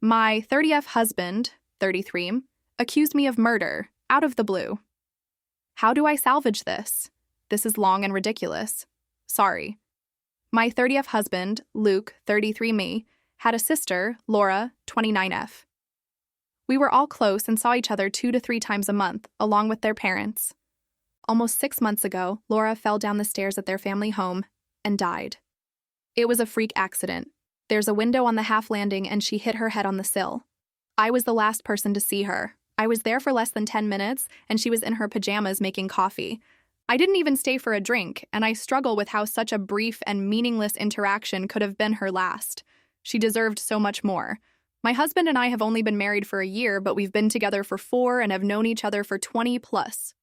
My 30th husband, 33, accused me of murder, out of the blue. How do I salvage this? This is long and ridiculous. Sorry. My 30th husband, Luke, 33 me, had a sister, Laura, 29F. We were all close and saw each other 2 to 3 times a month, along with their parents. Almost 6 months ago, Laura fell down the stairs at their family home and died. It was a freak accident. There's a window on the half landing and she hit her head on the sill. I was the last person to see her. I was there for less than 10 minutes and she was in her pajamas making coffee. I didn't even stay for a drink, and I struggle with how such a brief and meaningless interaction could have been her last. She deserved so much more. My husband and I have only been married for a year, but we've been together for 4 and have known each other for 20 plus.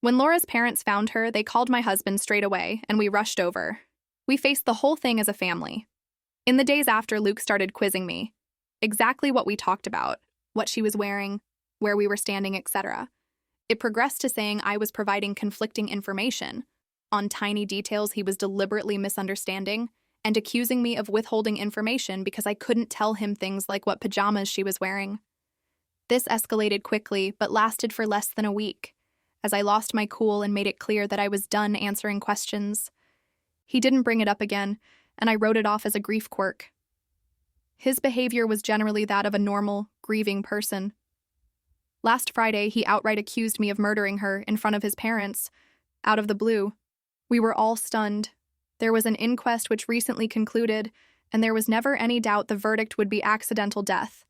When Laura's parents found her, they called my husband straight away, and we rushed over. We faced the whole thing as a family. In the days after, Luke started quizzing me. Exactly what we talked about, what she was wearing, where we were standing, etc. It progressed to saying I was providing conflicting information on tiny details he was deliberately misunderstanding, and accusing me of withholding information because I couldn't tell him things like what pajamas she was wearing. This escalated quickly, but lasted for less than a week, as I lost my cool and made it clear that I was done answering questions. He didn't bring it up again, and I wrote it off as a grief quirk. His behavior was generally that of a normal, grieving person. Last Friday, he outright accused me of murdering her in front of his parents, out of the blue. We were all stunned. There was an inquest which recently concluded, and there was never any doubt the verdict would be accidental death.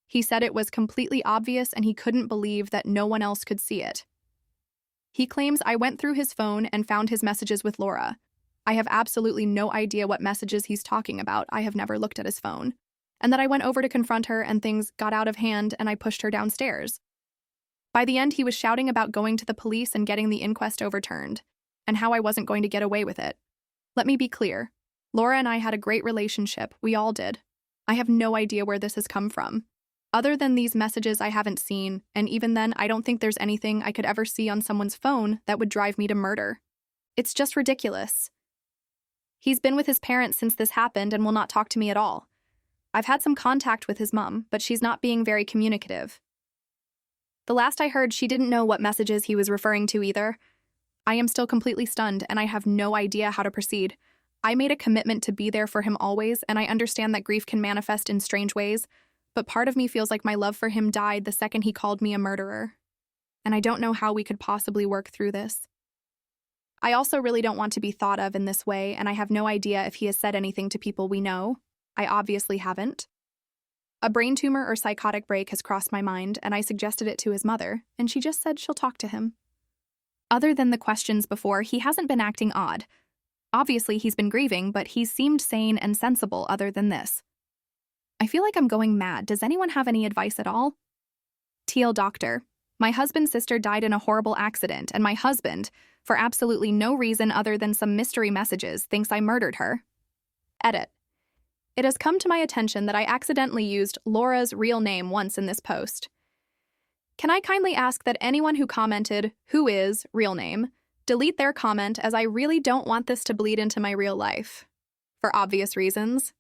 He said it was completely obvious and he couldn't believe that no one else could see it. He claims I went through his phone and found his messages with Laura. I have absolutely no idea what messages he's talking about. I have never looked at his phone. And that I went over to confront her and things got out of hand and I pushed her downstairs. By the end, he was shouting about going to the police and getting the inquest overturned, and how I wasn't going to get away with it. Let me be clear. Laura and I had a great relationship. We all did. I have no idea where this has come from. Other than these messages I haven't seen, and even then, I don't think there's anything I could ever see on someone's phone that would drive me to murder. It's just ridiculous. He's been with his parents since this happened and will not talk to me at all. I've had some contact with his mom, but she's not being very communicative. The last I heard, she didn't know what messages he was referring to either. I am still completely stunned, and I have no idea how to proceed. I made a commitment to be there for him always, and I understand that grief can manifest in strange ways, but part of me feels like my love for him died the second he called me a murderer. And I don't know how we could possibly work through this. I also really don't want to be thought of in this way, and I have no idea if he has said anything to people we know. I obviously haven't. A brain tumor or psychotic break has crossed my mind, and I suggested it to his mother, and she just said she'll talk to him. Other than the questions before, he hasn't been acting odd. Obviously, he's been grieving, but he's seemed sane and sensible other than this. I feel like I'm going mad. Does anyone have any advice at all? TL Doctor. My husband's sister died in a horrible accident, and my husband, for absolutely no reason other than some mystery messages, thinks I murdered her. Edit. It has come to my attention that I accidentally used Laura's real name once in this post. Can I kindly ask that anyone who commented, "Who is real name," delete their comment, as I really don't want this to bleed into my real life. For obvious reasons.